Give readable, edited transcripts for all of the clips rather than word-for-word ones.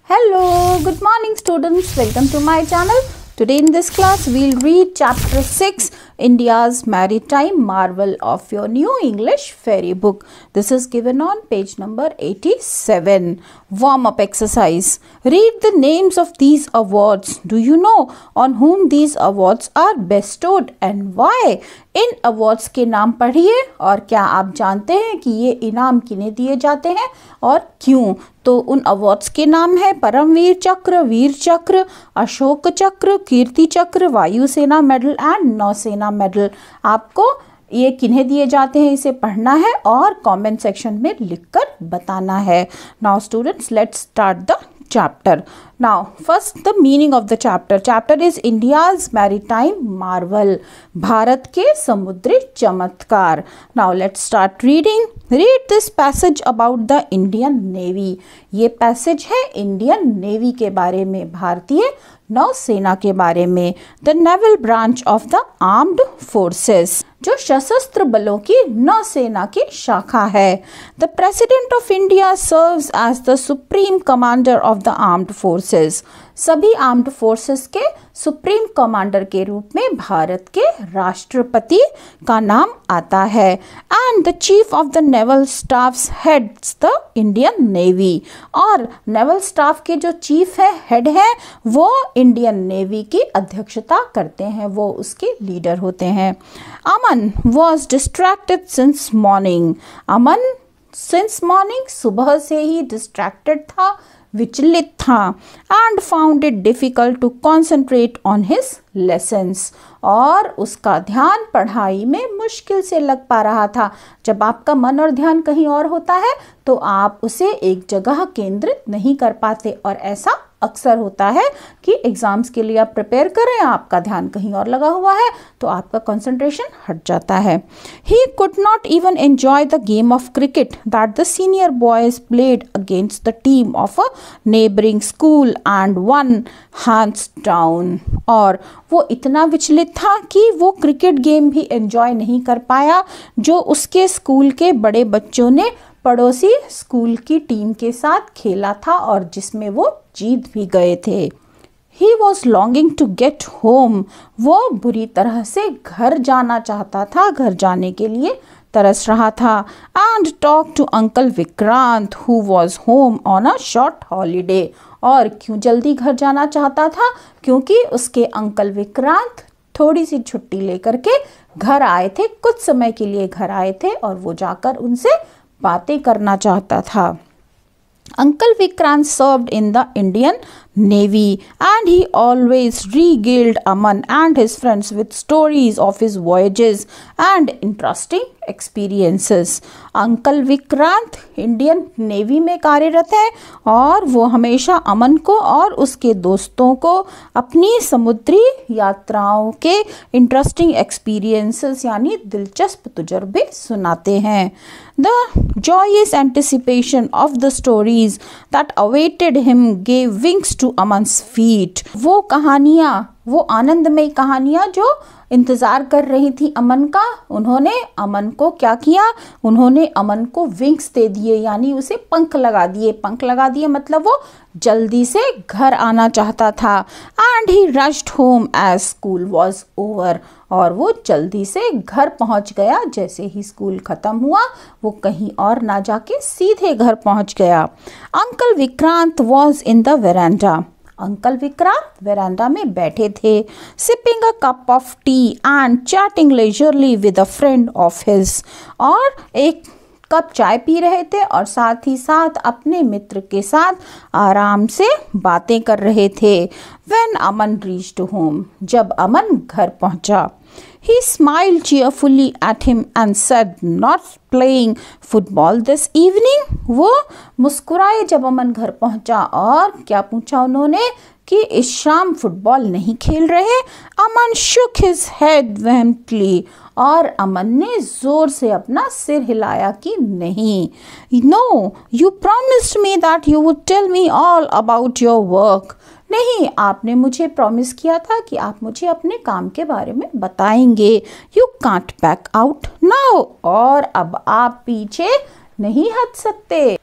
Hello, good morning students. Welcome to my channel. Today in this class we'll read chapter 6, India's Maritime Marvel of your new English fairy book. This is given on page number 87. Warm up exercise. Read the names of these awards. Do you know on whom these awards are bestowed and why? In awards के नाम पढ़िए और क्या आप जानते हैं कि ये इनाम किन्हें दिए जाते हैं और क्यों? तो उन अवार्ड्स के नाम है परमवीर चक्र, वीर चक्र, अशोक चक्र, कीर्ति चक्र, वायुसेना मेडल एंड नौसेना मेडल। आपको ये किन्हें दिए जाते हैं इसे पढ़ना है और कमेंट सेक्शन में लिखकर बताना है। Now students, let's start the chapter. Now, first the meaning of the chapter. Chapter is India's Maritime Marvel. Bharat के समुद्री चमत्कार. Now, let's start reading. Read this passage about the Indian Navy. ये passage है Indian navy के बारे में, भारतीय नौसेना के बारे में। The naval branch of the armed forces, जो सशस्त्र बलों की नौसेना की शाखा है। The President of India serves as the supreme commander of the armed forces. सभी आर्म्ड फोर्सेस के सुप्रीम कमांडर के रूप में भारत के राष्ट्रपति का नाम आता है। And the chief of the naval staffs heads the Indian navy, और नेवल स्टाफ के जो चीफ है, हेड है, वो इंडियन नेवी की अध्यक्षता करते हैं, वो उसके लीडर होते हैं। Aman was distracted since morning. Aman since morning सुबह से ही डिस्ट्रैक्टेड था, विचलित था। And found it difficult to concentrate on his lessons, और उसका ध्यान पढ़ाई में मुश्किल से लग पा रहा था। जब आपका मन और ध्यान कहीं और होता है तो आप उसे एक जगह केंद्रित नहीं कर पाते, और ऐसा अक्सर होता है कि एग्जाम्स के लिए आप प्रिपेयर करें, आपका ध्यान कहीं और लगा हुआ है तो आपका कंसंट्रेशन हट जाता है। He could not even enjoy the game of cricket that the senior boys played against the team of a neighboring school and won hands down। और वो इतना विचलित था कि वो क्रिकेट गेम भी एंजॉय नहीं कर पाया जो उसके स्कूल के बड़े बच्चों ने पड़ोसी स्कूल की टीम के साथ खेला था और जिसमें वो जीत भी गए थे। He was longing to get home। वो बुरी तरह से घर जाना चाहता था, घर जाने के लिए तरस रहा था। And talk to Uncle Vikrant who was home on a short holiday। और क्यों जल्दी घर जाना चाहता था? क्योंकि उसके अंकल विक्रांत थोड़ी सी छुट्टी लेकर के घर आए थे, कुछ समय के लिए घर आए थे और वो जाकर उनसे बातें करना चाहता था। Uncle Vikrant served in the Indian Navy and he always regaled Aman and his friends with stories of his voyages and interesting experiences। Uncle Vikrant Indian navy में कार्यरत है और वो हमेशा अमन को और उसके दोस्तों को अपनी समुद्री यात्राओं के इंटरेस्टिंग एक्सपीरियंसेस यानी दिलचस्प तजुर्बे सुनाते हैं। The joyous anticipation of the stories that awaited him gave wings to Aman's feet। वो कहानियाँ, वो आनंदमय कहानियाँ जो इंतज़ार कर रही थी अमन का, उन्होंने अमन को क्या किया? उन्होंने अमन को विंग्स दे दिए, यानी उसे पंख लगा दिए। पंख लगा दिए मतलब वो जल्दी से घर आना चाहता था। And he rushed home as school was over, और वो जल्दी से घर पहुंच गया। जैसे ही स्कूल ख़त्म हुआ वो कहीं और ना जाके सीधे घर पहुंच गया। Uncle Vikrant was in the veranda. Uncle Vikrant veranda में बैठे थे, sipping a cup of T and chatting leisurely with a friend of his, और एक कप चाय पी रहे थे और साथ ही साथ अपने मित्र के साथ आराम से बातें कर रहे थे। When अमन reached home, जब अमन घर पहुंचा, he smiled cheerfully at him and said, "Not playing football this evening?" वो मुस्कुराए जब अमन घर पहुंचा और क्या पूछा उन्होंने कि इस शाम फुटबॉल नहीं खेल रहे? अमन shook his head vehemently, और अमन ने जोर से अपना सिर हिलाया कि नहीं। No, you promised me that you would tell me all about your work। नहीं, आपने मुझे प्रॉमिस किया था कि आप मुझे अपने काम के बारे में बताएंगे। You can't back out now, और अब आप पीछे नहीं हट सकते।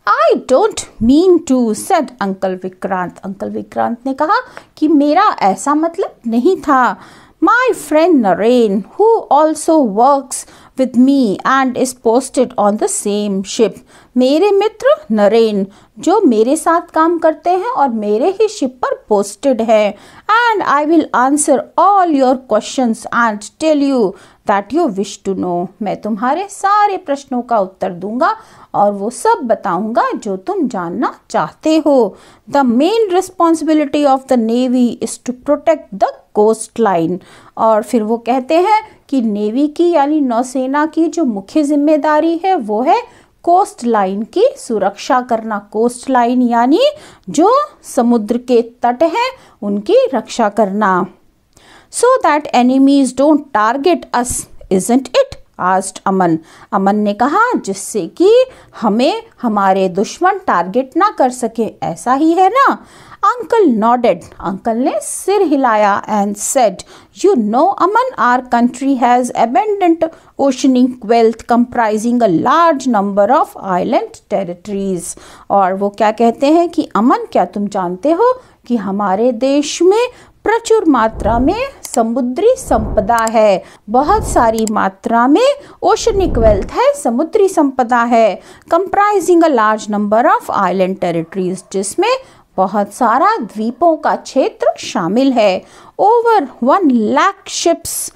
I don't mean to, said uncle Vikrant. Uncle Vikrant ने कहा कि मेरा ऐसा मतलब नहीं था। My friend Naren, who also works with me and is posted on the same ship, मेरे मित्र नरेन जो मेरे साथ काम करते हैं और मेरे ही शिप पर पोस्टेड है, and I will answer all your questions and tell you that you wish to know, मैं तुम्हारे सारे प्रश्नों का उत्तर दूंगा और वो सब बताऊंगा जो तुम जानना चाहते हो। The main responsibility of the navy is to protect the coastline, और फिर वो कहते हैं कि नेवी की यानी नौसेना की जो मुख्य जिम्मेदारी है वो है कोस्ट लाइन की सुरक्षा करना। कोस्ट लाइन यानी जो समुद्र के तट हैं उनकी रक्षा करना। So that enemies don't target us, isn't it? asked अमन। अमन ने कहा जिससे कि हमें हमारे दुश्मन टारगेट ना कर सके, ऐसा ही है ना? अंकल nodded, अंकल ने सिर हिलाया and said, you know Aman, our country has abundant oceanic wealth comprising a large number of island territories, और वो क्या कहते हैं कि अमन क्या तुम जानते हो कि हमारे देश में प्रचुर मात्रा में समुद्री संपदा है, बहुत सारी मात्रा में ओशनिक वेल्थ है, समुद्री संपदा है। Comprising a large number of island territories, जिसमें बहुत सारा द्वीपों का क्षेत्र शामिल है। Over 1 lakh ships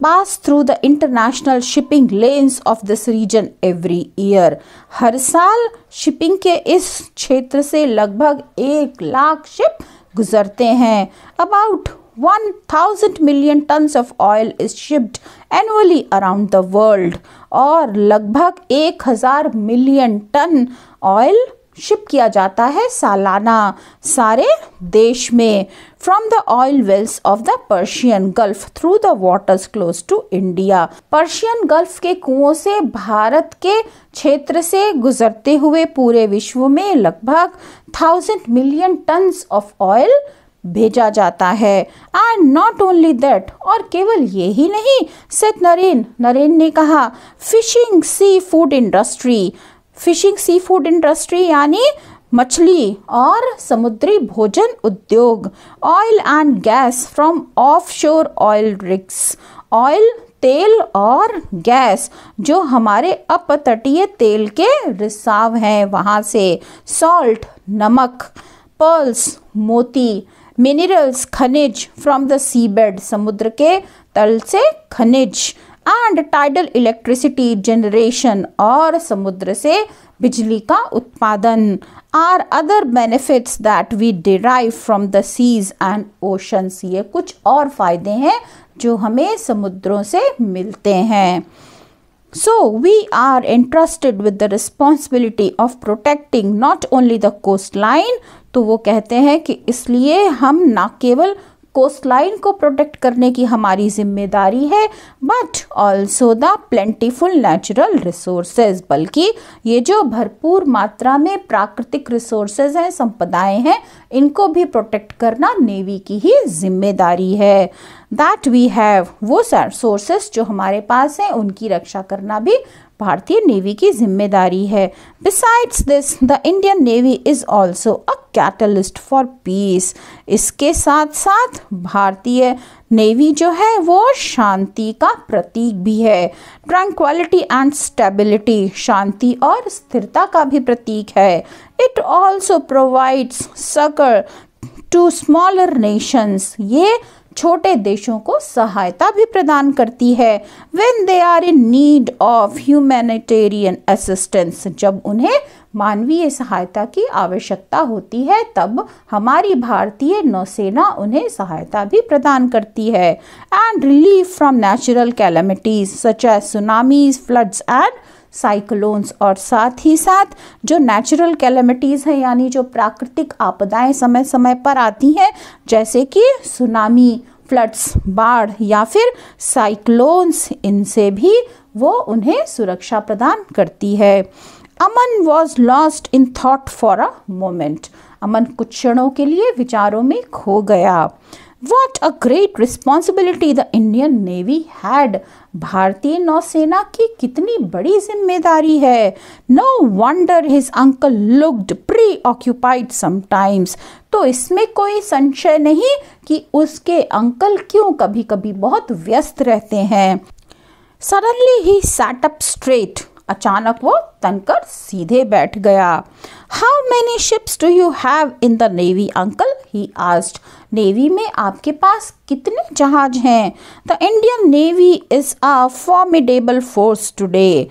pass through the international shipping lanes of this region every year, हर साल शिपिंग के इस क्षेत्र से लगभग 1 लाख शिप गुजरते हैं। About 1000 million tons of oil is shipped annually around the world, और लगभग 1000 मिलियन टन ऑयल शिप किया जाता है सालाना सारे देश में। From the oil wells of the Persian Gulf through the waters close to India, Persian Gulf के कुओं से भारत के क्षेत्र से गुजरते हुए पूरे विश्व में लगभग 1000 मिलियन टन्स ऑफ ऑयल भेजा जाता है। एंड नॉट ओनली दैट, और केवल ये ही नहीं, सेड नरेन, नरेन ने कहा, fishing sea food industry, fishing sea food industry यानी मछली और समुद्री भोजन उद्योग। Oil and gas from offshore oil rigs, oil तेल और गैस जो हमारे अपतटीय तेल के रिसाव हैं वहाँ से। सॉल्ट नमक, पर्ल्स मोती, मिनरल्स खनिज फ्रॉम द सीबेड समुद्र के तल से खनिज, एंड टाइडल इलेक्ट्रिसिटी जनरेशन और समुद्र से बिजली का उत्पादन। Are other benefits that we derive from the seas and oceans, ये कुछ और फायदे हैं जो हमें समुद्रों से मिलते हैं। So we are entrusted with the responsibility of protecting not only the coastline, तो वो कहते हैं कि इसलिए हम न केवल कोस्ट लाइन को प्रोटेक्ट करने की हमारी जिम्मेदारी है, but also the plentiful natural resources, बल्कि ये जो भरपूर मात्रा में प्राकृतिक रिसोर्सेज हैं, संपदाएं हैं, इनको भी प्रोटेक्ट करना नेवी की ही जिम्मेदारी है। दैट वी हैव, वो सोर्सेस जो हमारे पास हैं उनकी रक्षा करना भी भारतीय नेवी की जिम्मेदारी है। Besides this the Indian navy is also a catalyst for piece, इसके साथ साथ भारतीय नेवी जो है वो शांति का प्रतीक भी है। ट्रैंक्विलिटी एंड स्टेबिलिटी, शांति और स्थिरता का भी प्रतीक है। It also provides succour to smaller nations, ये छोटे देशों को सहायता भी प्रदान करती है। When they are in need of humanitarian assistance, जब उन्हें मानवीय सहायता की आवश्यकता होती है तब हमारी भारतीय नौसेना उन्हें सहायता भी प्रदान करती है। And relief from natural calamities such as tsunamis, floods and cyclones, और साथ ही साथ जो नेचुरल कैलेमिटीज़ हैं यानी जो प्राकृतिक आपदाएं समय समय पर आती हैं जैसे कि सुनामी, फ्लड्स, बाढ़ या फिर साइक्लोन्स, इनसे भी वो उन्हें सुरक्षा प्रदान करती है। Aman was lost in thought for a moment, Aman कुछ क्षणों के लिए विचारों में खो गया। What a great responsibility the Indian Navy had. भारतीय नौसेना की कितनी बड़ी जिम्मेदारी है. No wonder his uncle looked preoccupied sometimes. तो इसमें कोई संशय नहीं कि उसके अंकल क्यों कभी कभी बहुत व्यस्त रहते हैं. Suddenly he sat up straight. अचानक वो तनकर सीधे बैठ गया. How many ships do you have in the navy, uncle? He asked. Navy में आपके पास कितने जहाज हैं? The Indian Navy is a formidable force today.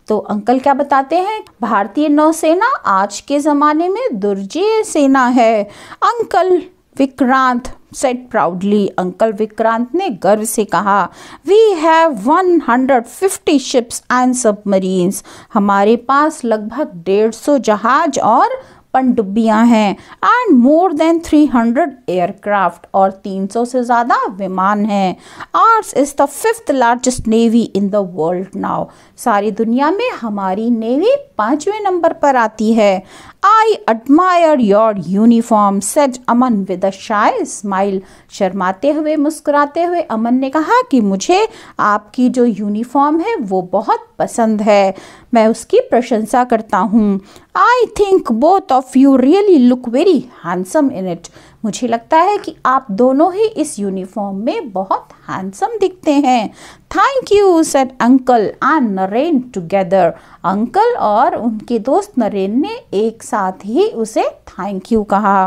तो अंकल क्या बताते हैं? भारतीय नौसेना आज के ज़माने में दुर्जय सेना है. Uncle Vikrant said proudly. Uncle Vikrant ने गर्व से कहा. We have 150 ships and submarines. हमारे पास लगभग 150 जहाज और पनडुब्बियां हैं. एंड मोर देन 300 एयरक्राफ्ट और 300 से ज़्यादा विमान हैं. Ours is the 5th largest navy in the world now. सारी दुनिया में हमारी नेवी 5वें नंबर पर आती है. I admire your uniform, said Aman with a shy smile. शर्माते हुए मुस्कुराते हुए अमन ने कहा कि मुझे आपकी जो यूनिफॉर्म है वो बहुत पसंद है. मैं उसकी प्रशंसा करता हूँ. I think both of you really look very handsome in it. मुझे लगता है कि आप दोनों ही इस यूनिफॉर्म में बहुत हैंडसम दिखते हैं. Thank you said uncle and Naren together. Uncle और उनके दोस्त नरेन ने एक साथ ही उसे थैंक यू कहा.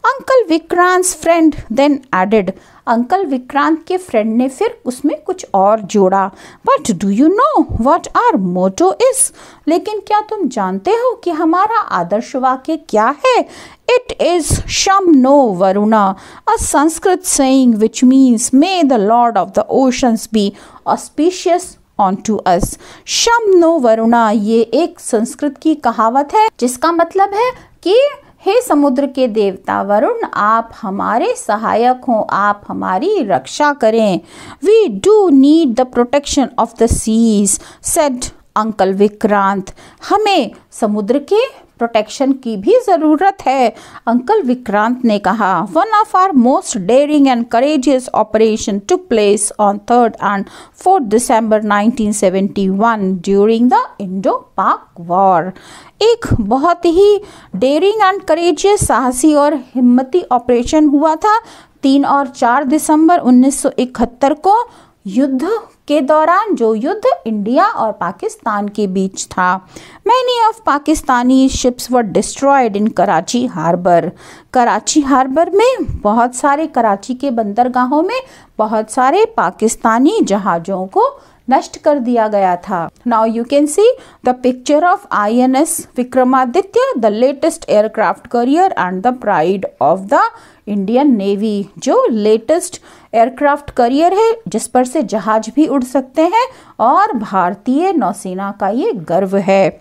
Uncle Vikrant friend then added. Uncle Vikrant के फ्रेंड ने फिर उसमें कुछ और जोड़ा. But do you know what our motto is. लेकिन क्या तुम जानते हो कि हमारा आदर्श वाक्य क्या है? It is Sham no Varuna, a Sanskrit saying which means may the Lord of the oceans be auspicious onto us. Sham no Varuna ये एक संस्कृत की कहावत है जिसका मतलब है कि हे समुद्र के देवता वरुण, आप हमारे सहायक हों, आप हमारी रक्षा करें. We do need the protection of the seas, said uncle Vikrant. हमें समुद्र के प्रोटेक्शन की भी ज़रूरत है, अंकल विक्रांत ने कहा. One of our most daring and courageous operation took place on 3rd and 4th December 1971 during the Indo Pak war. एक बहुत ही डेयरिंग एंड करेजियस, साहसी और हिम्मती ऑपरेशन हुआ था 3 और 4 दिसंबर 1971 को, युद्ध के दौरान, जो युद्ध इंडिया और पाकिस्तान के बीच था. Many of Pakistani ships were destroyed in Karachi harbour. Karachi harbour में बहुत सारे, कराची के बंदरगाहों में बहुत सारे पाकिस्तानी जहाज़ों को नष्ट कर दिया गया था. Now you can see the picture of INS Vikramaditya, the latest aircraft carrier and the pride of the Indian navy. जो लेटेस्ट एयरक्राफ्ट करियर है जिस पर से जहाज भी उड़ सकते हैं और भारतीय नौसेना का ये गर्व है.